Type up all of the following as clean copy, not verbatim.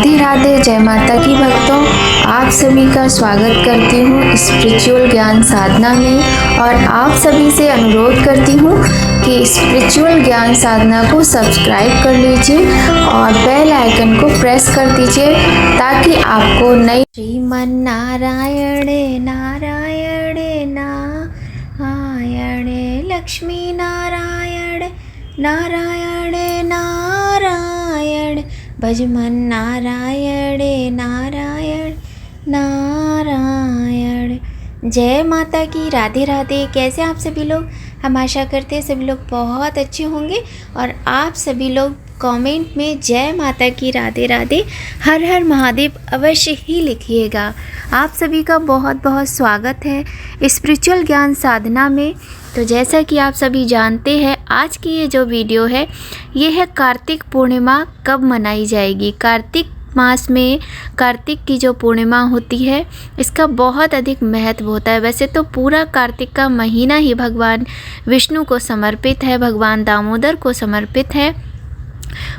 राधे राधे, जय माता की भक्तों। आप सभी का स्वागत करती हूँ स्पिरिचुअल ज्ञान साधना में और आप सभी से अनुरोध करती हूँ कि स्पिरिचुअल ज्ञान साधना को सब्सक्राइब कर लीजिए और बेल आइकन को प्रेस कर दीजिए ताकि आपको नई श्रीमन नारायण नारायण नारायण लक्ष्मी नारायण नारायण नारायण भजमन नारायण नारायण नारायण। जय माता की, राधे राधे। कैसे आप सभी लोग? हम आशा करते हैं सभी लोग बहुत अच्छे होंगे और आप सभी लोग कमेंट में जय माता की, राधे राधे, हर हर महादेव अवश्य ही लिखिएगा। आप सभी का बहुत बहुत स्वागत है स्पिरिचुअल ज्ञान साधना में। तो जैसा कि आप सभी जानते हैं, आज की ये जो वीडियो है ये है कार्तिक पूर्णिमा कब मनाई जाएगी। कार्तिक मास में कार्तिक की जो पूर्णिमा होती है इसका बहुत अधिक महत्व होता है। वैसे तो पूरा कार्तिक का महीना ही भगवान विष्णु को समर्पित है, भगवान दामोदर को समर्पित है।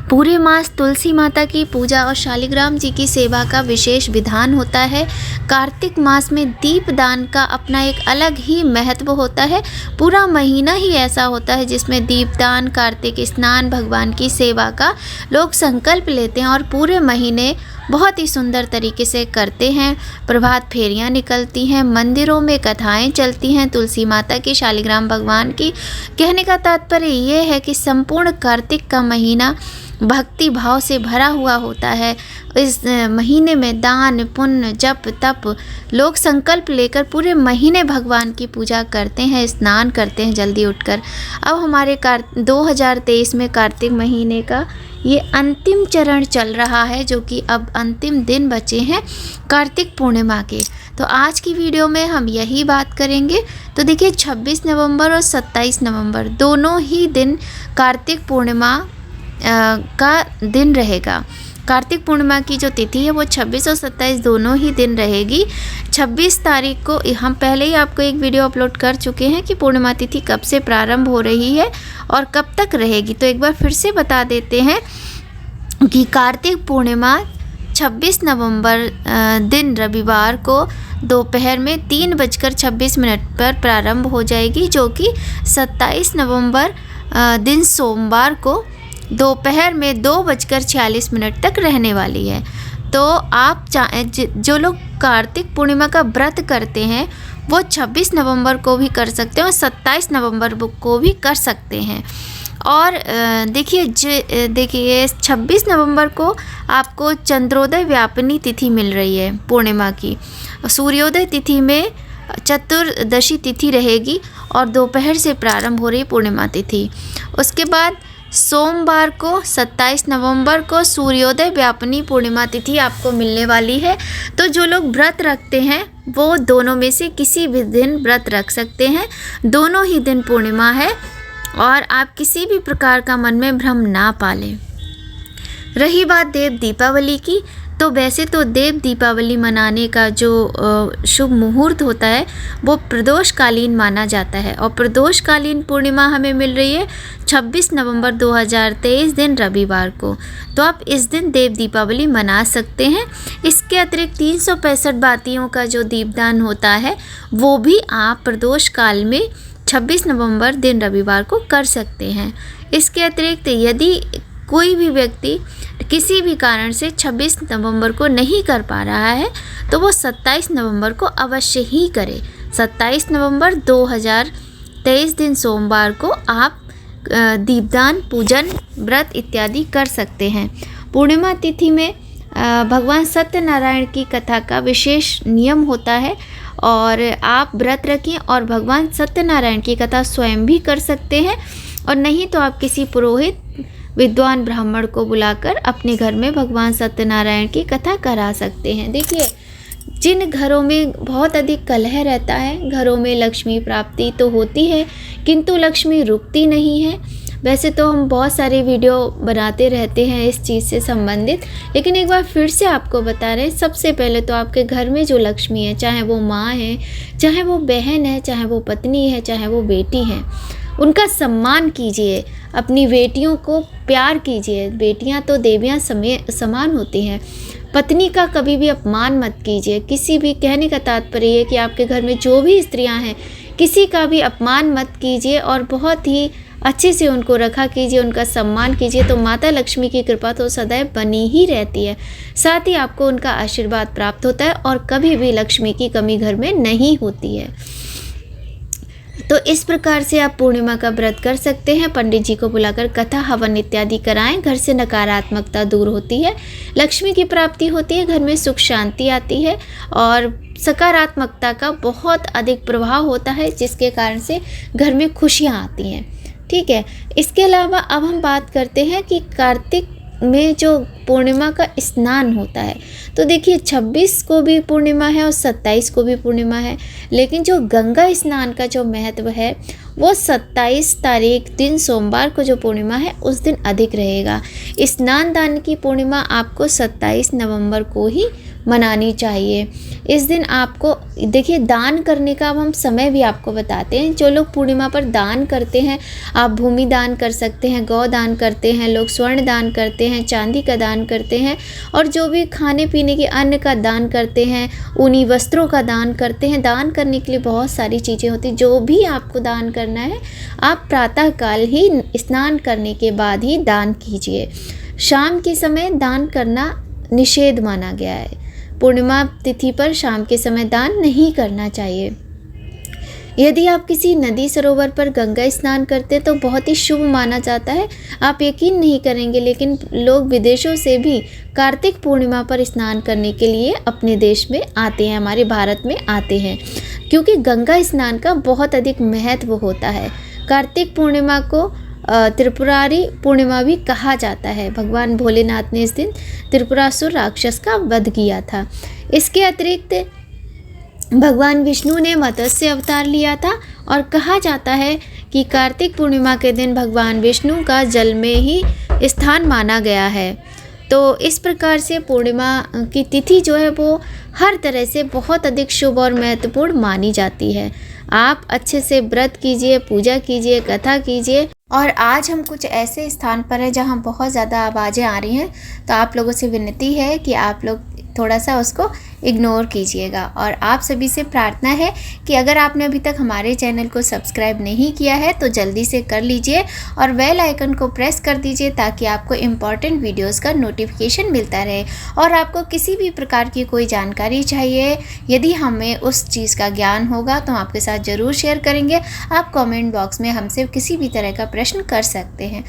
पूरे मास तुलसी माता की पूजा और शालिग्राम जी की सेवा का विशेष विधान होता है। कार्तिक मास में दीपदान का अपना एक अलग ही महत्व होता है। पूरा महीना ही ऐसा होता है जिसमें दीपदान, कार्तिक स्नान, भगवान की सेवा का लोग संकल्प लेते हैं और पूरे महीने बहुत ही सुंदर तरीके से करते हैं। प्रभात फेरियां निकलती हैं, मंदिरों में कथाएं चलती हैं तुलसी माता की, शालिग्राम भगवान की। कहने का तात्पर्य ये है कि संपूर्ण कार्तिक का महीना भक्ति भाव से भरा हुआ होता है। इस महीने में दान, पुण्य, जप, तप, लोग संकल्प लेकर पूरे महीने भगवान की पूजा करते हैं, स्नान करते हैं जल्दी उठकर। अब हमारे 2023 में कार्तिक महीने का ये अंतिम चरण चल रहा है, जो कि अब अंतिम दिन बचे हैं कार्तिक पूर्णिमा के। तो आज की वीडियो में हम यही बात करेंगे। तो देखिए, 26 नवंबर और 27 नवंबर दोनों ही दिन कार्तिक पूर्णिमा का दिन रहेगा। कार्तिक पूर्णिमा की जो तिथि है वो 26 और 27 दोनों ही दिन रहेगी। 26 तारीख को हम पहले ही आपको एक वीडियो अपलोड कर चुके हैं कि पूर्णिमा तिथि कब से प्रारंभ हो रही है और कब तक रहेगी। तो एक बार फिर से बता देते हैं कि कार्तिक पूर्णिमा 26 नवंबर दिन रविवार को दोपहर में 3:26 पर प्रारंभ हो जाएगी, जो कि 27 नवंबर दिन सोमवार को दोपहर में 2:46 तक रहने वाली है। तो आप जो लोग कार्तिक पूर्णिमा का व्रत करते हैं वो 26 नवंबर को भी कर सकते हैं और 27 नवंबर को भी कर सकते हैं। और देखिए 26 नवंबर को आपको चंद्रोदय व्यापिनी तिथि मिल रही है पूर्णिमा की। सूर्योदय तिथि में चतुर्दशी तिथि रहेगी और दोपहर से प्रारंभ हो रही पूर्णिमा तिथि। उसके बाद सोमवार को 27 नवंबर को सूर्योदय व्यापिनी पूर्णिमा तिथि आपको मिलने वाली है। तो जो लोग व्रत रखते हैं वो दोनों में से किसी भी दिन व्रत रख सकते हैं। दोनों ही दिन पूर्णिमा है और आप किसी भी प्रकार का मन में भ्रम ना पालें। रही बात देव दीपावली की, तो वैसे तो देव दीपावली मनाने का जो शुभ मुहूर्त होता है वो प्रदोषकालीन माना जाता है और प्रदोषकालीन पूर्णिमा हमें मिल रही है 26 नवंबर 2023 दिन रविवार को। तो आप इस दिन देव दीपावली मना सकते हैं। इसके अतिरिक्त 365 बातियों का जो दीपदान होता है वो भी आप प्रदोष काल में 26 नवंबर दिन रविवार को कर सकते हैं। इसके अतिरिक्त यदि कोई भी व्यक्ति किसी भी कारण से 26 नवंबर को नहीं कर पा रहा है तो वो 27 नवंबर को अवश्य ही करे। 27 नवंबर 2023 दिन सोमवार को आप दीपदान, पूजन, व्रत इत्यादि कर सकते हैं। पूर्णिमा तिथि में भगवान सत्यनारायण की कथा का विशेष नियम होता है और आप व्रत रखें और भगवान सत्यनारायण की कथा स्वयं भी कर सकते हैं, और नहीं तो आप किसी पुरोहित, विद्वान ब्राह्मण को बुलाकर अपने घर में भगवान सत्यनारायण की कथा करा सकते हैं। देखिए, जिन घरों में बहुत अधिक कलह रहता है, घरों में लक्ष्मी प्राप्ति तो होती है किंतु लक्ष्मी रुकती नहीं है। वैसे तो हम बहुत सारे वीडियो बनाते रहते हैं इस चीज़ से संबंधित, लेकिन एक बार फिर से आपको बता रहे हैं, सबसे पहले तो आपके घर में जो लक्ष्मी है, चाहे वो माँ है, चाहे वो बहन है, चाहे वो पत्नी है, चाहे वो बेटी है, उनका सम्मान कीजिए, अपनी बेटियों को प्यार कीजिए। बेटियां तो देवियां समान होती हैं। पत्नी का कभी भी अपमान मत कीजिए। किसी भी, कहने का तात्पर्य है कि आपके घर में जो भी स्त्रियां हैं, किसी का भी अपमान मत कीजिए और बहुत ही अच्छे से उनको रखा कीजिए, उनका सम्मान कीजिए। तो माता लक्ष्मी की कृपा तो सदैव बनी ही रहती है। साथ ही आपको उनका आशीर्वाद प्राप्त होता है और कभी भी लक्ष्मी की कमी घर में नहीं होती है। तो इस प्रकार से आप पूर्णिमा का व्रत कर सकते हैं। पंडित जी को बुलाकर कथा हवन इत्यादि कराएं। घर से नकारात्मकता दूर होती है, लक्ष्मी की प्राप्ति होती है, घर में सुख शांति आती है और सकारात्मकता का बहुत अधिक प्रभाव होता है, जिसके कारण से घर में खुशियाँ आती हैं। ठीक है। इसके अलावा अब हम बात करते हैं कि कार्तिक में जो पूर्णिमा का स्नान होता है, तो देखिए 26 को भी पूर्णिमा है और 27 को भी पूर्णिमा है, लेकिन जो गंगा स्नान का जो महत्व है वो 27 तारीख दिन सोमवार को जो पूर्णिमा है उस दिन अधिक रहेगा। स्नान दान की पूर्णिमा आपको 27 नवंबर को ही मनानी चाहिए। इस दिन आपको देखिए दान करने का अब हम समय भी आपको बताते हैं। जो लोग पूर्णिमा पर दान करते हैं, आप भूमि दान कर सकते हैं, गौ दान करते हैं, लोग स्वर्ण दान करते हैं, चांदी का दान करते हैं और जो भी खाने पीने के अन्न का दान करते हैं, ऊनी वस्त्रों का दान करते हैं। दान करने के लिए बहुत सारी चीज़ें होती हैं। जो भी आपको दान करना है आप प्रातःकाल ही स्नान करने के बाद ही दान कीजिए। शाम के समय दान करना निषेध माना गया है। पूर्णिमा तिथि पर शाम के समय दान नहीं करना चाहिए। यदि आप किसी नदी सरोवर पर गंगा स्नान करते हैं तो बहुत ही शुभ माना जाता है। आप यकीन नहीं करेंगे, लेकिन लोग विदेशों से भी कार्तिक पूर्णिमा पर स्नान करने के लिए अपने देश में आते हैं, हमारे भारत में आते हैं, क्योंकि गंगा स्नान का बहुत अधिक महत्व होता है। कार्तिक पूर्णिमा को त्रिपुरारी पूर्णिमा भी कहा जाता है। भगवान भोलेनाथ ने इस दिन त्रिपुरासुर राक्षस का वध किया था। इसके अतिरिक्त भगवान विष्णु ने मत्स्य अवतार लिया था और कहा जाता है कि कार्तिक पूर्णिमा के दिन भगवान विष्णु का जल में ही स्थान माना गया है। तो इस प्रकार से पूर्णिमा की तिथि जो है वो हर तरह से बहुत अधिक शुभ और महत्वपूर्ण मानी जाती है। आप अच्छे से व्रत कीजिए, पूजा कीजिए, कथा कीजिए। और आज हम कुछ ऐसे स्थान पर हैं जहाँ बहुत ज़्यादा आवाज़ें आ रही हैं, तो आप लोगों से विनती है कि आप लोग थोड़ा सा उसको इग्नोर कीजिएगा। और आप सभी से प्रार्थना है कि अगर आपने अभी तक हमारे चैनल को सब्सक्राइब नहीं किया है तो जल्दी से कर लीजिए और बेल आइकन को प्रेस कर दीजिए, ताकि आपको इम्पॉर्टेंट वीडियोस का नोटिफिकेशन मिलता रहे। और आपको किसी भी प्रकार की कोई जानकारी चाहिए, यदि हमें उस चीज़ का ज्ञान होगा तो हम आपके साथ ज़रूर शेयर करेंगे। आप कमेंट बॉक्स में हमसे किसी भी तरह का प्रश्न कर सकते हैं।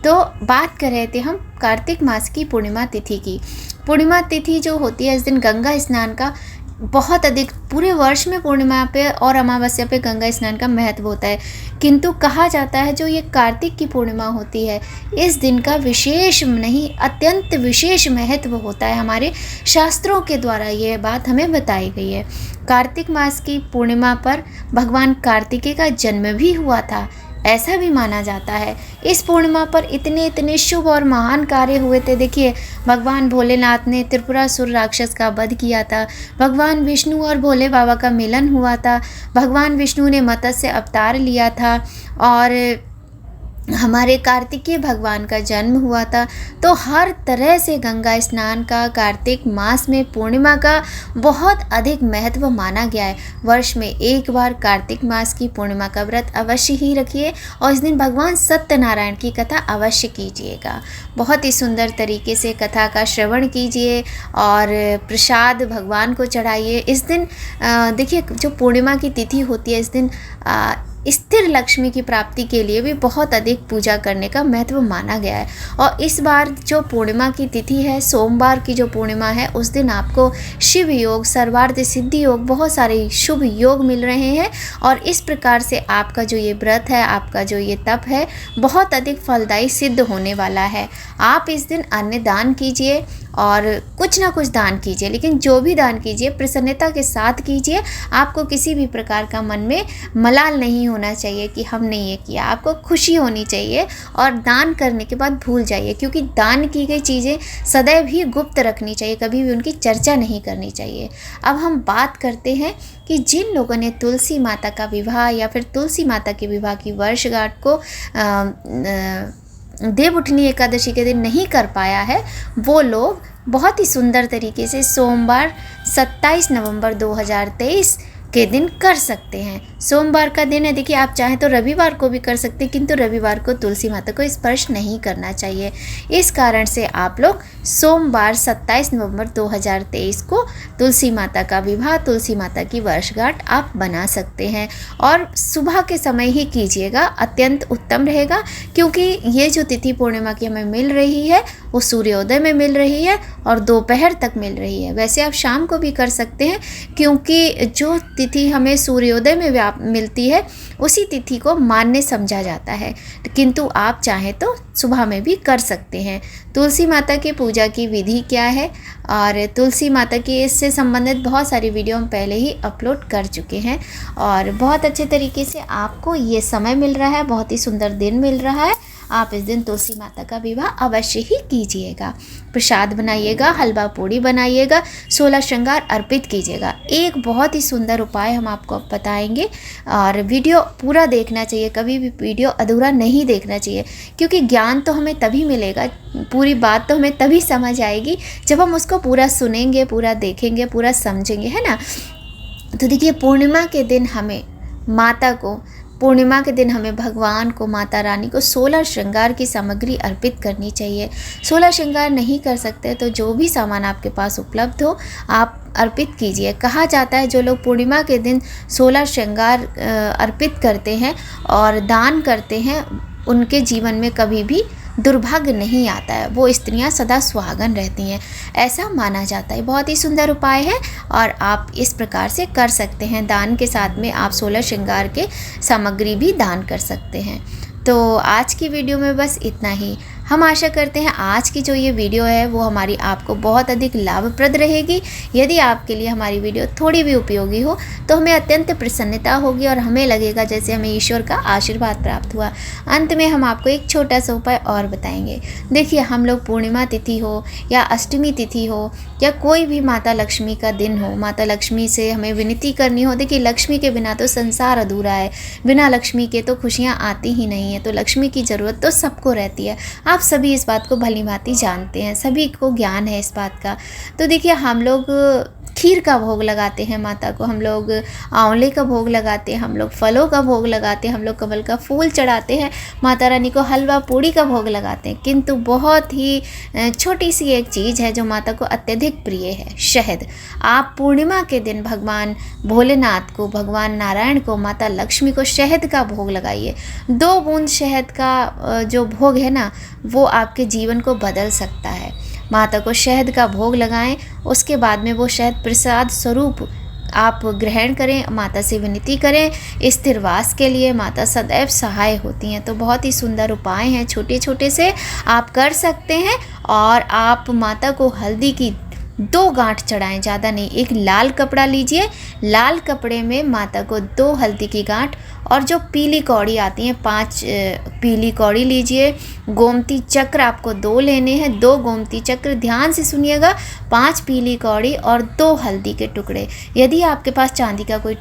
तो बात कर रहे थे हम कार्तिक मास की पूर्णिमा तिथि की। पूर्णिमा तिथि जो होती है, इस दिन गंगा स्नान का बहुत अधिक, पूरे वर्ष में पूर्णिमा पे और अमावस्या पे गंगा स्नान का महत्व होता है, किंतु कहा जाता है जो ये कार्तिक की पूर्णिमा होती है, इस दिन का विशेष नहीं, अत्यंत विशेष महत्व होता है। हमारे शास्त्रों के द्वारा ये बात हमें बताई गई है। कार्तिक मास की पूर्णिमा पर भगवान कार्तिकेय का जन्म भी हुआ था, ऐसा भी माना जाता है। इस पूर्णिमा पर इतने इतने शुभ और महान कार्य हुए थे। देखिए, भगवान भोलेनाथ ने त्रिपुरासुर राक्षस का वध किया था, भगवान विष्णु और भोले बाबा का मिलन हुआ था, भगवान विष्णु ने मत्स्य अवतार लिया था और हमारे कार्तिकेय भगवान का जन्म हुआ था। तो हर तरह से गंगा स्नान का कार्तिक मास में पूर्णिमा का बहुत अधिक महत्व माना गया है। वर्ष में एक बार कार्तिक मास की पूर्णिमा का व्रत अवश्य ही रखिए और इस दिन भगवान सत्यनारायण की कथा अवश्य कीजिएगा। बहुत ही सुंदर तरीके से कथा का श्रवण कीजिए और प्रसाद भगवान को चढ़ाइए। इस दिन देखिए, जो पूर्णिमा की तिथि होती है, इस दिन स्थिर लक्ष्मी की प्राप्ति के लिए भी बहुत अधिक पूजा करने का महत्व माना गया है। और इस बार जो पूर्णिमा की तिथि है, सोमवार की जो पूर्णिमा है, उस दिन आपको शिव योग, सर्वार्थ सिद्धि योग, बहुत सारे शुभ योग मिल रहे हैं। और इस प्रकार से आपका जो ये व्रत है, आपका जो ये तप है, बहुत अधिक फलदायी सिद्ध होने वाला है। आप इस दिन अन्न दान कीजिए और कुछ ना कुछ दान कीजिए, लेकिन जो भी दान कीजिए प्रसन्नता के साथ कीजिए। आपको किसी भी प्रकार का मन में मलाल नहीं होना चाहिए कि हमने ये किया। आपको खुशी होनी चाहिए और दान करने के बाद भूल जाइए, क्योंकि दान की गई चीज़ें सदैव ही गुप्त रखनी चाहिए, कभी भी उनकी चर्चा नहीं करनी चाहिए। अब हम बात करते हैं कि जिन लोगों ने तुलसी माता का विवाह या फिर तुलसी माता के विवाह की वर्षगांठ को देवउठनी एकादशी के दिन नहीं कर पाया है, वो लोग बहुत ही सुंदर तरीके से सोमवार 27 नवंबर 2023 के दिन कर सकते हैं। सोमवार का दिन है, देखिए आप चाहें तो रविवार को भी कर सकते हैं, किंतु रविवार को तुलसी माता को स्पर्श नहीं करना चाहिए। इस कारण से आप लोग सोमवार 27 नवंबर 2023 को तुलसी माता का विवाह, तुलसी माता की वर्षगांठ आप बना सकते हैं, और सुबह के समय ही कीजिएगा, अत्यंत उत्तम रहेगा। क्योंकि ये जो तिथि पूर्णिमा की हमें मिल रही है वो सूर्योदय में मिल रही है और दोपहर तक मिल रही है। वैसे आप शाम को भी कर सकते हैं, क्योंकि जो तिथि हमें सूर्योदय में मिलती है उसी तिथि को मान्य समझा जाता है, किंतु आप चाहें तो सुबह में भी कर सकते हैं। तुलसी माता की पूजा की विधि क्या है और तुलसी माता की इससे संबंधित बहुत सारी वीडियो हम पहले ही अपलोड कर चुके हैं, और बहुत अच्छे तरीके से आपको ये समय मिल रहा है, बहुत ही सुंदर दिन मिल रहा है। आप इस दिन तुलसी माता का विवाह अवश्य ही कीजिएगा। प्रसाद बनाइएगा, हलवा पूड़ी बनाइएगा, 16 श्रृंगार अर्पित कीजिएगा। एक बहुत ही सुंदर उपाय हम आपको बताएंगे, और वीडियो पूरा देखना चाहिए, कभी भी वीडियो अधूरा नहीं देखना चाहिए, क्योंकि ज्ञान तो हमें तभी मिलेगा, पूरी बात तो हमें तभी समझ आएगी जब हम उसको पूरा सुनेंगे, पूरा देखेंगे, पूरा समझेंगे, है ना। तो देखिए, पूर्णिमा के दिन हमें माता को, पूर्णिमा के दिन हमें भगवान को, माता रानी को 16 श्रृंगार की सामग्री अर्पित करनी चाहिए। 16 श्रृंगार नहीं कर सकते तो जो भी सामान आपके पास उपलब्ध हो आप अर्पित कीजिए। कहा जाता है जो लोग पूर्णिमा के दिन 16 श्रृंगार अर्पित करते हैं और दान करते हैं, उनके जीवन में कभी भी दुर्भाग्य नहीं आता है, वो स्त्रियां सदा सुहागन रहती हैं, ऐसा माना जाता है। बहुत ही सुंदर उपाय है और आप इस प्रकार से कर सकते हैं। दान के साथ में आप 16 श्रृंगार के सामग्री भी दान कर सकते हैं। तो आज की वीडियो में बस इतना ही। हम आशा करते हैं आज की जो ये वीडियो है वो हमारी आपको बहुत अधिक लाभप्रद रहेगी। यदि आपके लिए हमारी वीडियो थोड़ी भी उपयोगी हो तो हमें अत्यंत प्रसन्नता होगी और हमें लगेगा जैसे हमें ईश्वर का आशीर्वाद प्राप्त हुआ। अंत में हम आपको एक छोटा सा उपाय और बताएंगे। देखिए, हम लोग पूर्णिमा तिथि हो या अष्टमी तिथि हो या कोई भी माता लक्ष्मी का दिन हो, माता लक्ष्मी से हमें विनती करनी हो। देखिए, लक्ष्मी के बिना तो संसार अधूरा है, बिना लक्ष्मी के तो खुशियाँ आती ही नहीं है। तो लक्ष्मी की ज़रूरत तो सबको रहती है, आप सभी इस बात को भली भांति जानते हैं, सभी को ज्ञान है इस बात का। तो देखिए, हम लोग खीर का भोग लगाते हैं माता को, हम लोग आंवले का भोग लगाते हैं, हम लोग फलों का भोग लगाते हैं, हम लोग कमल का फूल चढ़ाते हैं, माता रानी को हलवा पूड़ी का भोग लगाते हैं। किंतु बहुत ही छोटी सी एक चीज़ है जो माता को अत्यधिक प्रिय है, शहद। आप पूर्णिमा के दिन भगवान भोलेनाथ को, भगवान नारायण को, माता लक्ष्मी को शहद का भोग लगाइए। 2 बूंद शहद का जो भोग है ना, वो आपके जीवन को बदल सकता है। माता को शहद का भोग लगाएं, उसके बाद में वो शहद प्रसाद स्वरूप आप ग्रहण करें, माता से विनती करें स्थिरवास के लिए। माता सदैव सहाय होती हैं। तो बहुत ही सुंदर उपाय हैं, छोटे छोटे से आप कर सकते हैं। और आप माता को हल्दी की 2 गांठ चढ़ाएं, ज़्यादा नहीं। एक लाल कपड़ा लीजिए, लाल कपड़े में माता को 2 हल्दी की गांठ, और जो पीली कौड़ी आती हैं 5 पीली कौड़ी लीजिए। गोमती चक्र आपको 2 लेने हैं, 2 गोमती चक्र, ध्यान से सुनिएगा। 5 पीली कौड़ी और 2 हल्दी के टुकड़े। यदि आपके पास चांदी का कोई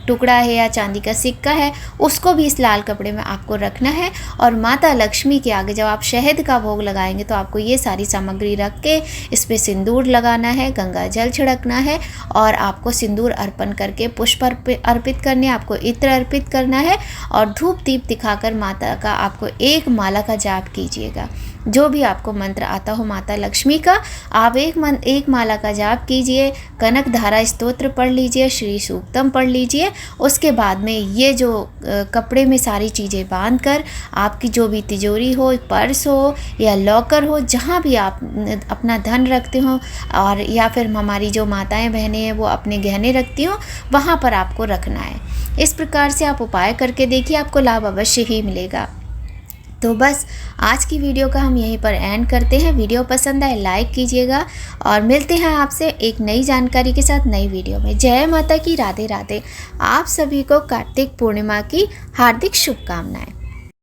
टुकड़ा है या चांदी का सिक्का है, उसको भी इस लाल कपड़े में आपको रखना है। और माता लक्ष्मी के आगे जब आप शहद का भोग लगाएंगे तो आपको ये सारी सामग्री रख के इस पर सिंदूर लगाना है, गंगा जल छिड़कना है, और आपको सिंदूर अर्पण करके पुष्प अर्पित करने, आपको इत्र अर्पित करना है, और धूप दीप दिखाकर माता का आपको एक माला का जाप कीजिएगा। जो भी आपको मंत्र आता हो माता लक्ष्मी का, आप एक माला का जाप कीजिए। कनक धारा स्तोत्र पढ़ लीजिए, श्री सूक्तम पढ़ लीजिए। उसके बाद में ये जो कपड़े में सारी चीज़ें बांध कर, आपकी जो भी तिजोरी हो, पर्स हो या लॉकर हो, जहाँ भी आप अपना धन रखते हो, और या फिर हमारी जो माताएं बहनें हैं वो अपने गहने रखती हो, वहाँ पर आपको रखना है। इस प्रकार से आप उपाय करके देखिए, आपको लाभ अवश्य ही मिलेगा। तो बस आज की वीडियो का हम यहीं पर एंड करते हैं। वीडियो पसंद आए लाइक कीजिएगा और मिलते हैं आपसे एक नई जानकारी के साथ नई वीडियो में। जय माता की, राधे राधे। आप सभी को कार्तिक पूर्णिमा की हार्दिक शुभकामनाएं।